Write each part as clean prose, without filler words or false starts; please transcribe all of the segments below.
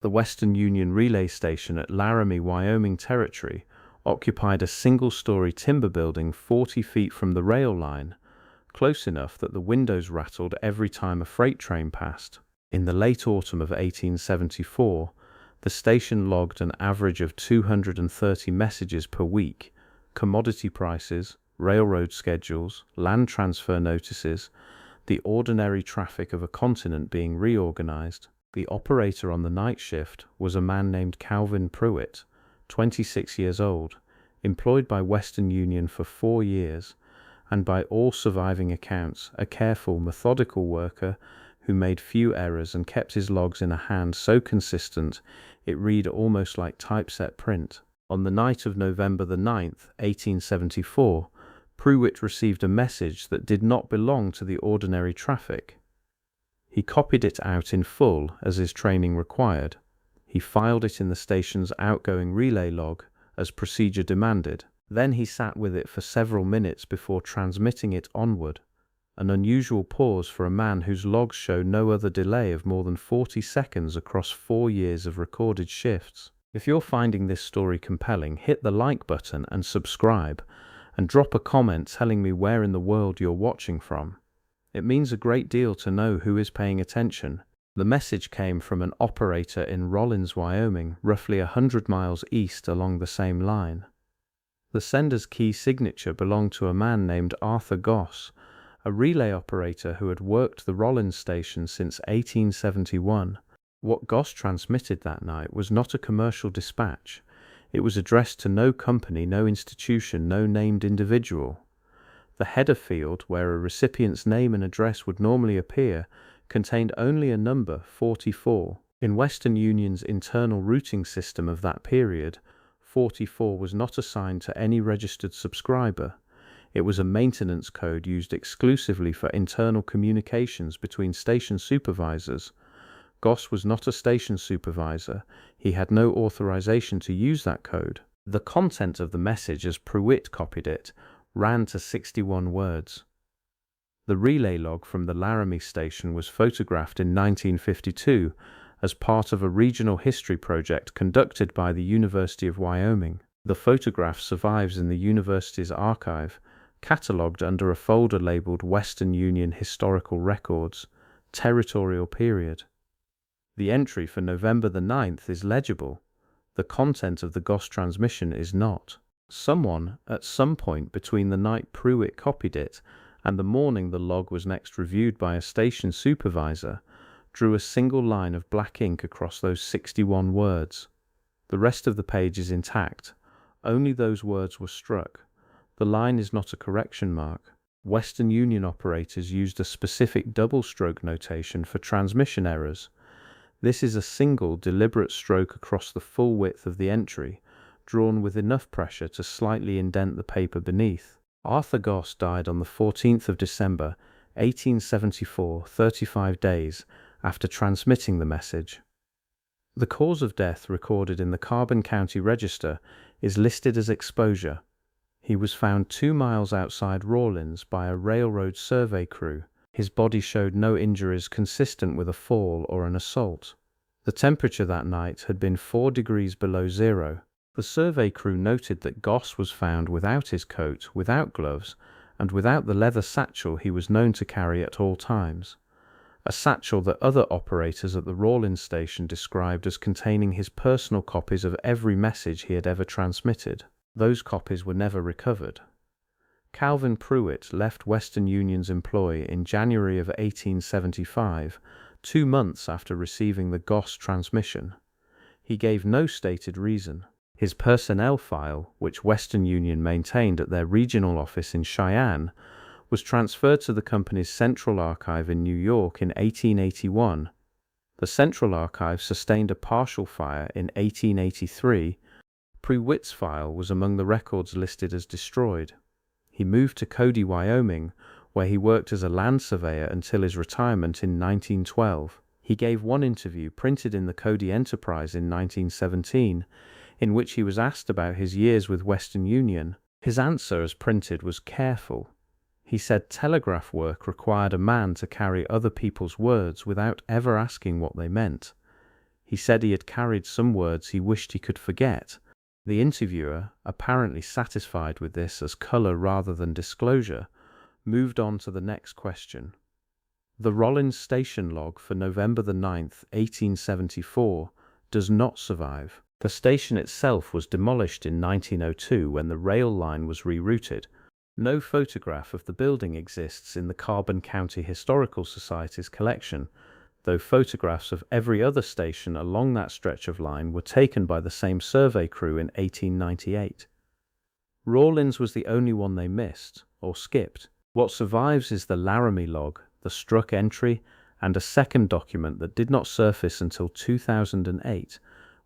The Western Union relay station at Laramie, Wyoming Territory, occupied a single-story timber building 40 feet from the rail line, close enough that the windows rattled every time a freight train passed. In the late autumn of 1874, the station logged an average of 230 messages per week, commodity prices, railroad schedules, land transfer notices, the ordinary traffic of a continent being reorganized. The operator on the night shift was a man named Calvin Prewitt, 26 years old, employed by Western Union for 4 years, and by all surviving accounts, a careful, methodical worker who made few errors and kept his logs in a hand so consistent it read almost like typeset print. On the night of November the 9th, 1874, Prewitt received a message that did not belong to the ordinary traffic. He copied it out in full, as his training required. He filed it in the station's outgoing relay log, as procedure demanded. Then he sat with it for several minutes before transmitting it onward, an unusual pause for a man whose logs show no other delay of more than 40 seconds across 4 years of recorded shifts. If you're finding this story compelling, hit the like button and subscribe, and drop a comment telling me where in the world you're watching from. It means a great deal to know who is paying attention. The message came from an operator in Rawlins, Wyoming, roughly 100 miles east along the same line. The sender's key signature belonged to a man named Arthur Goss, a relay operator who had worked the Rawlins station since 1871. What Goss transmitted that night was not a commercial dispatch. It was addressed to no company, no institution, no named individual. The header field, where a recipient's name and address would normally appear, contained only a number, 44. In Western Union's internal routing system of that period, 44 was not assigned to any registered subscriber. It was a maintenance code used exclusively for internal communications between station supervisors. Goss was not a station supervisor. He had no authorization to use that code. The content of the message, as Prewitt copied it, ran to 61 words. The relay log from the Laramie station was photographed in 1952 as part of a regional history project conducted by the University of Wyoming. The photograph survives in the university's archive, catalogued under a folder labeled Western Union Historical Records, Territorial Period. The entry for November the 9th is legible. The content of the Goss transmission is not. Someone, at some point between the night Prewitt copied it and the morning the log was next reviewed by a station supervisor, drew a single line of black ink across those 61 words. The rest of the page is intact. Only those words were struck. The line is not a correction mark. Western Union operators used a specific double-stroke notation for transmission errors. This is a single, deliberate stroke across the full width of the entry, drawn with enough pressure to slightly indent the paper beneath. Arthur Goss died on the 14th of December, 1874, 35 days after transmitting the message. The cause of death recorded in the Carbon County Register is listed as exposure. He was found 2 miles outside Rawlins by a railroad survey crew. His body showed no injuries consistent with a fall or an assault. The temperature that night had been 4 degrees below zero. The survey crew noted that Goss was found without his coat, without gloves, and without the leather satchel he was known to carry at all times. A satchel that other operators at the Rawlins station described as containing his personal copies of every message he had ever transmitted. Those copies were never recovered. Calvin Prewitt left Western Union's employ in January of 1875, 2 months after receiving the Goss transmission. He gave no stated reason. His personnel file, which Western Union maintained at their regional office in Cheyenne, was transferred to the company's Central Archive in New York in 1881. The Central Archive sustained a partial fire in 1883. Prewitt's file was among the records listed as destroyed. He moved to Cody, Wyoming, where he worked as a land surveyor until his retirement in 1912. He gave one interview printed in the Cody Enterprise in 1917, in which he was asked about his years with Western Union. His answer, as printed, was careful. He said telegraph work required a man to carry other people's words without ever asking what they meant. He said he had carried some words he wished he could forget. The interviewer, apparently satisfied with this as color rather than disclosure, moved on to the next question. The Rawlins station log for November the 9th, 1874, does not survive. The station itself was demolished in 1902 when the rail line was rerouted. No photograph of the building exists in the Carbon County Historical Society's collection, though photographs of every other station along that stretch of line were taken by the same survey crew in 1898. Rawlins was the only one they missed, or skipped. What survives is the Laramie log, the struck entry, and a second document that did not surface until 2008,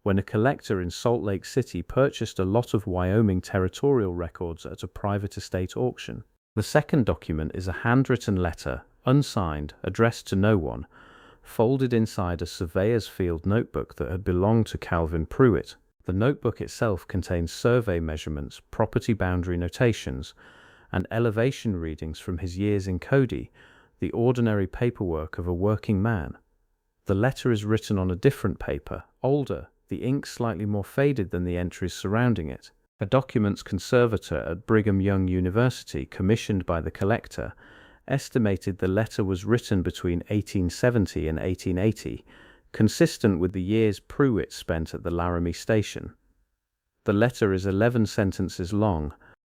when a collector in Salt Lake City purchased a lot of Wyoming Territorial records at a private estate auction. The second document is a handwritten letter, unsigned, addressed to no one, folded inside a surveyor's field notebook that had belonged to Calvin Prewitt. The notebook itself contains survey measurements, property boundary notations, and elevation readings from his years in Cody, the ordinary paperwork of a working man. The letter is written on a different paper, older, the ink slightly more faded than the entries surrounding it. A documents conservator at Brigham Young University, commissioned by the collector, estimated the letter was written between 1870 and 1880, consistent with the years Prewitt spent at the Laramie station. The letter is 11 sentences long.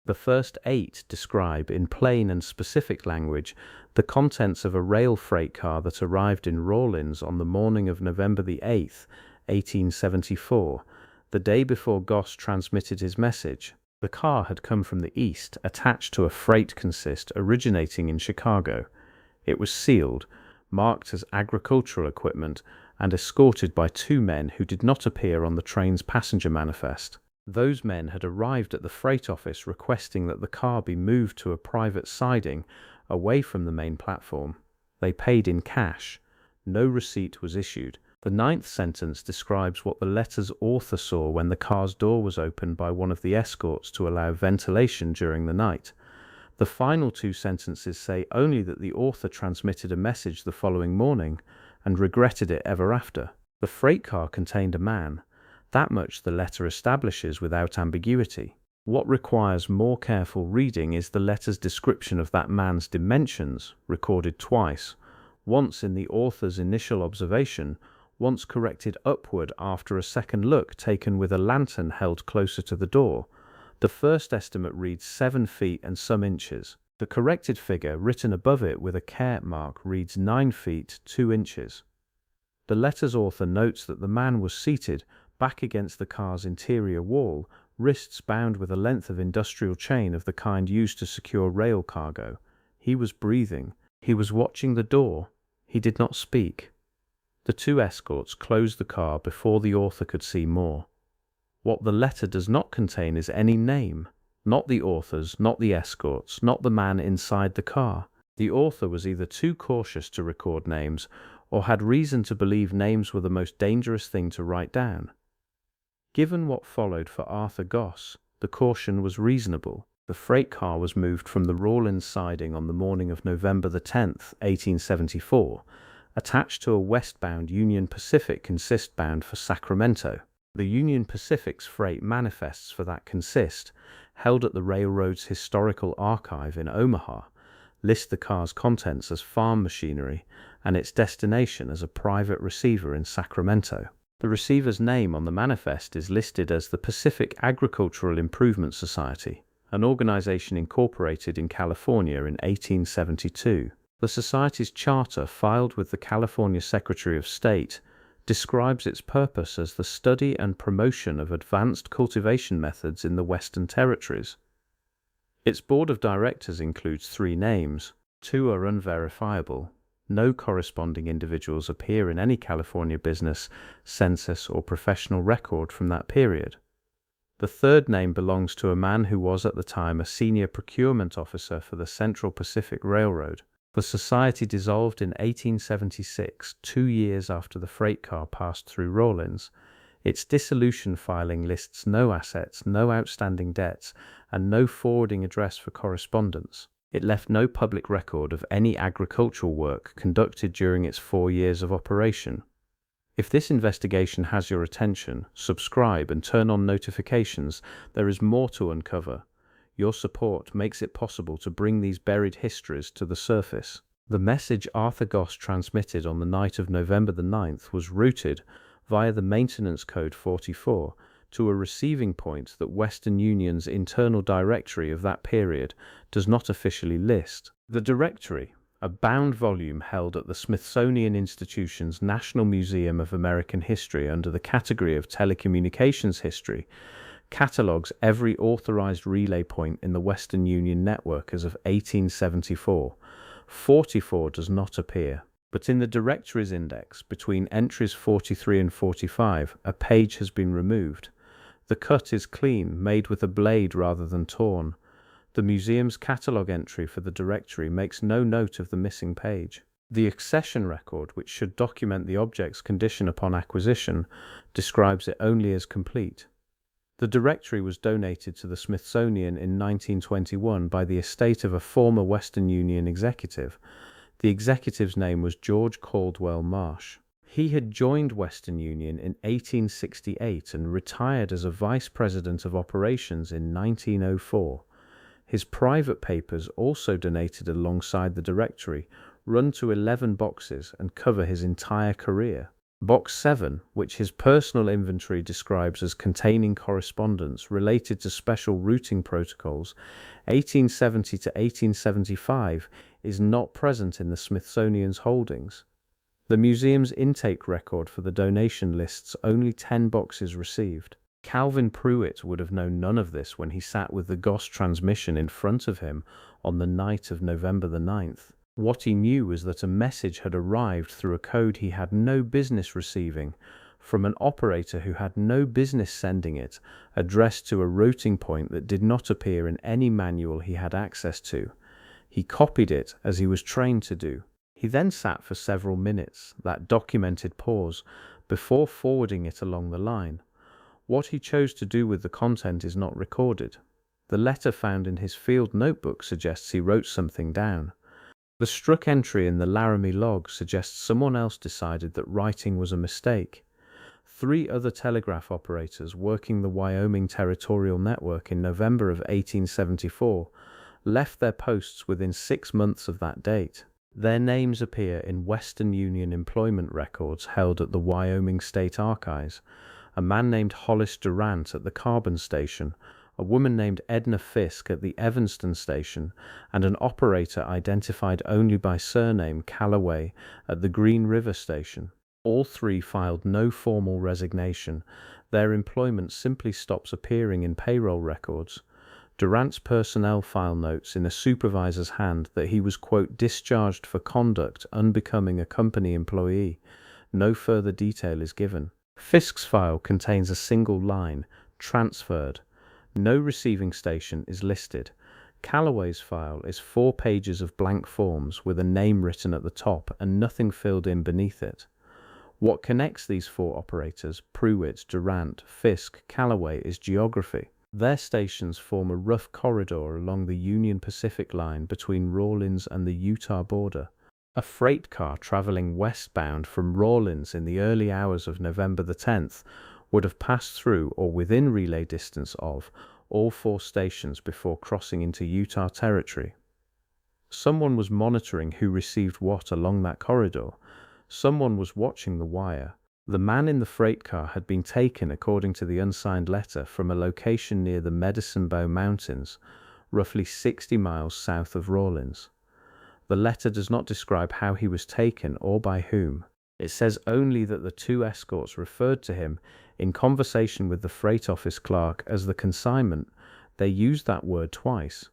The first 8 describe, in plain and specific language, the contents of a rail freight car that arrived in Rawlins on the morning of November the 8th, 1874, the day before Goss transmitted his message. The car had come from the east, attached to a freight consist originating in Chicago. It was sealed, marked as agricultural equipment, and escorted by 2 men who did not appear on the train's passenger manifest. Those men had arrived at the freight office requesting that the car be moved to a private siding away from the main platform. They paid in cash. No receipt was issued. The 9th sentence describes what the letter's author saw when the car's door was opened by one of the escorts to allow ventilation during the night. The final 2 sentences say only that the author transmitted a message the following morning and regretted it ever after. The freight car contained a man. That much the letter establishes without ambiguity. What requires more careful reading is the letter's description of that man's dimensions, recorded twice, once in the author's initial observation, once corrected upward after a second look taken with a lantern held closer to the door. The first estimate reads 7 feet and some inches. The corrected figure, written above it with a caret mark, reads 9 feet 2 inches. The letter's author notes that the man was seated, back against the car's interior wall, wrists bound with a length of industrial chain of the kind used to secure rail cargo. He was breathing. He was watching the door. He did not speak. The 2 escorts closed the car before the author could see more. What the letter does not contain is any name. Not the author's, not the escorts, not the man inside the car. The author was either too cautious to record names or had reason to believe names were the most dangerous thing to write down. Given what followed for Arthur Goss, the caution was reasonable. The freight car was moved from the Rawlins siding on the morning of November the 10th, 1874, attached to a westbound Union Pacific consist bound for Sacramento. The Union Pacific's freight manifests for that consist, held at the railroad's historical archive in Omaha, list the car's contents as farm machinery and its destination as a private receiver in Sacramento. The receiver's name on the manifest is listed as the Pacific Agricultural Improvement Society, an organization incorporated in California in 1872. The Society's charter, filed with the California Secretary of State, describes its purpose as the study and promotion of advanced cultivation methods in the Western Territories. Its board of directors includes 3 names. 2 are unverifiable. No corresponding individuals appear in any California business, census, or professional record from that period. The 3rd name belongs to a man who was at the time a senior procurement officer for the Central Pacific Railroad. The society dissolved in 1876, 2 years after the freight car passed through Rawlins. Its dissolution filing lists no assets, no outstanding debts, and no forwarding address for correspondence. It left no public record of any agricultural work conducted during its 4 years of operation. If this investigation has your attention, subscribe and turn on notifications. There is more to uncover. Your support makes it possible to bring these buried histories to the surface. The message Arthur Goss transmitted on the night of November the 9th was routed via the Maintenance Code 44 to a receiving point that Western Union's internal directory of that period does not officially list. The directory, a bound volume held at the Smithsonian Institution's National Museum of American History under the category of telecommunications history, catalogues every authorized relay point in the Western Union network as of 1874. 44 does not appear. But in the directories index, between entries 43 and 45, a page has been removed. The cut is clean, made with a blade rather than torn. The museum's catalogue entry for the directory makes no note of the missing page. The accession record, which should document the object's condition upon acquisition, describes it only as complete. The directory was donated to the Smithsonian in 1921 by the estate of a former Western Union executive. The executive's name was George Caldwell Marsh. He had joined Western Union in 1868 and retired as a vice president of operations in 1904. His private papers, also donated alongside the directory, run to 11 boxes and cover his entire career. Box 7, which his personal inventory describes as containing correspondence related to special routing protocols 1870 to 1875, is not present in the Smithsonian's holdings. The museum's intake record for the donation lists only 10 boxes received. Calvin Prewitt would have known none of this when he sat with the Goss transmission in front of him on the night of November the 9th. What he knew was that a message had arrived through a code he had no business receiving, from an operator who had no business sending it, addressed to a routing point that did not appear in any manual he had access to. He copied it as he was trained to do. He then sat for several minutes, that documented pause, before forwarding it along the line. What he chose to do with the content is not recorded. The letter found in his field notebook suggests he wrote something down. The struck entry in the Laramie log suggests someone else decided that writing was a mistake. 3 other telegraph operators working the Wyoming Territorial network in November of 1874 left their posts within 6 months of that date. Their names appear in Western Union employment records held at the Wyoming State Archives. A man named Hollis Durant at the Carbon Station, a woman named Edna Fisk at the Evanston Station, and an operator identified only by surname Callaway at the Green River Station. All 3 filed no formal resignation. Their employment simply stops appearing in payroll records. Durant's personnel file notes in a supervisor's hand that he was, quote, discharged for conduct unbecoming a company employee. No further detail is given. Fisk's file contains a single line, transferred. No receiving station is listed. Callaway's file is 4 pages of blank forms with a name written at the top and nothing filled in beneath it. What connects these 4 operators, Prewitt, Durant, Fisk, Callaway, is geography. Their stations form a rough corridor along the Union Pacific line between Rawlins and the Utah border. A freight car traveling westbound from Rawlins in the early hours of November the 10th would have passed through or within relay distance of all 4 stations before crossing into Utah Territory. Someone was monitoring who received what along that corridor. Someone was watching the wire. The man in the freight car had been taken, according to the unsigned letter, from a location near the Medicine Bow Mountains, roughly 60 miles south of Rawlins. The letter does not describe how he was taken or by whom. It says only that the 2 escorts referred to him in conversation with the freight office clerk as the consignment. They used that word twice.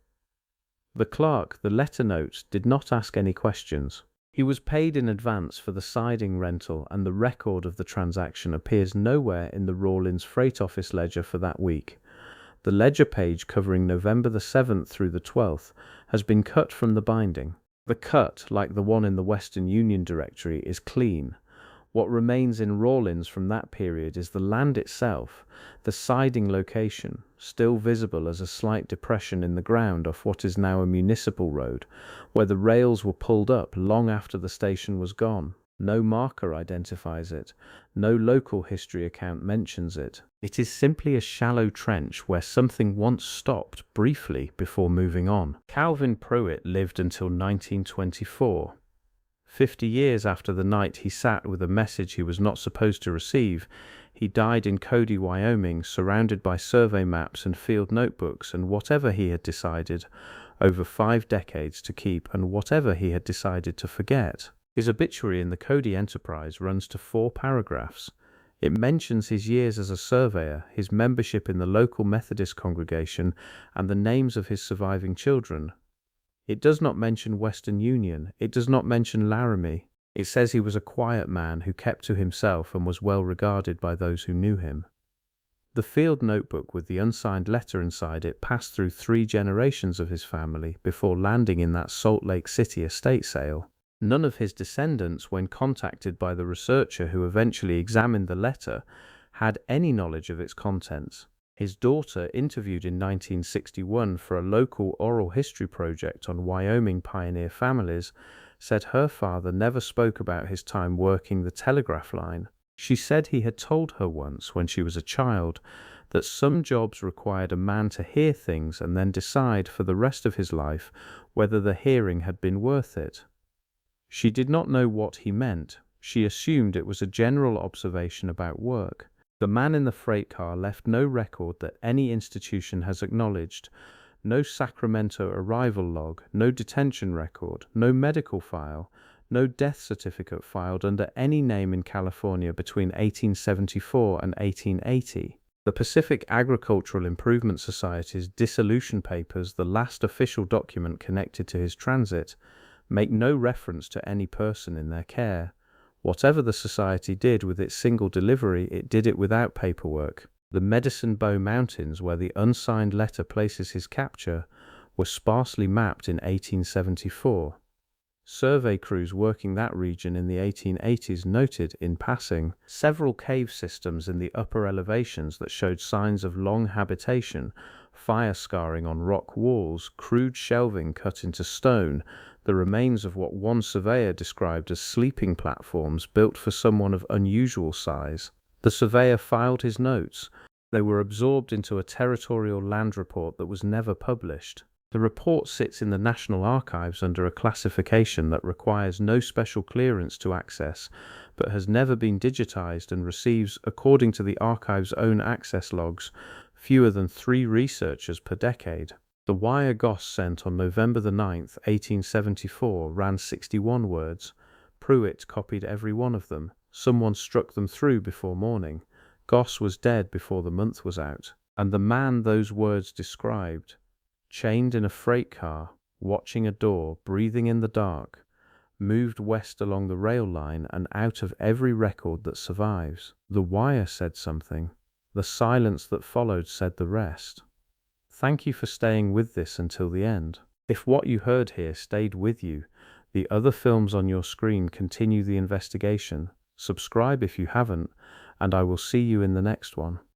The clerk, the letter notes, did not ask any questions. He was paid in advance for the siding rental, and the record of the transaction appears nowhere in the Rawlins freight office ledger for that week. The ledger page covering November the 7th through the 12th has been cut from the binding. The cut, like the one in the Western Union directory, is clean. What remains in Rawlins from that period is the land itself, the siding location, still visible as a slight depression in the ground off what is now a municipal road, where the rails were pulled up long after the station was gone. No marker identifies it. No local history account mentions it. It is simply a shallow trench where something once stopped briefly before moving on. Calvin Prewitt lived until 1924. 50 years after the night he sat with a message he was not supposed to receive, he died in Cody, Wyoming, surrounded by survey maps and field notebooks and whatever he had decided over 5 decades to keep and whatever he had decided to forget. His obituary in the Cody Enterprise runs to 4 paragraphs. It mentions his years as a surveyor, his membership in the local Methodist congregation, and the names of his surviving children. It does not mention Western Union. It does not mention Laramie. It says he was a quiet man who kept to himself and was well regarded by those who knew him. The field notebook with the unsigned letter inside it passed through 3 generations of his family before landing in that Salt Lake City estate sale. None of his descendants, when contacted by the researcher who eventually examined the letter, had any knowledge of its contents. His daughter, interviewed in 1961 for a local oral history project on Wyoming pioneer families, said her father never spoke about his time working the telegraph line. She said he had told her once, when she was a child, that some jobs required a man to hear things and then decide for the rest of his life whether the hearing had been worth it. She did not know what he meant. She assumed it was a general observation about work. The man in the freight car left no record that any institution has acknowledged, no Sacramento arrival log, no detention record, no medical file, no death certificate filed under any name in California between 1874 and 1880. The Pacific Agricultural Improvement Society's dissolution papers, the last official document connected to his transit, make no reference to any person in their care. Whatever the society did with its single delivery, it did it without paperwork. The Medicine Bow Mountains, where the unsigned letter places his capture, were sparsely mapped in 1874. Survey crews working that region in the 1880s noted, in passing, several cave systems in the upper elevations that showed signs of long habitation, fire scarring on rock walls, crude shelving cut into stone, the remains of what one surveyor described as sleeping platforms built for someone of unusual size. The surveyor filed his notes. They were absorbed into a territorial land report that was never published. The report sits in the National Archives under a classification that requires no special clearance to access, but has never been digitized and receives, according to the archive's own access logs, fewer than 3 researchers per decade. The wire Goss sent on November 9, 1874, ran 61 words. Prewitt copied every one of them. Someone struck them through before morning. Goss was dead before the month was out. And the man those words described, chained in a freight car, watching a door, breathing in the dark, moved west along the rail line and out of every record that survives. The wire said something. The silence that followed said the rest. Thank you for staying with this until the end. If what you heard here stayed with you, the other films on your screen continue the investigation. Subscribe if you haven't, and I will see you in the next one.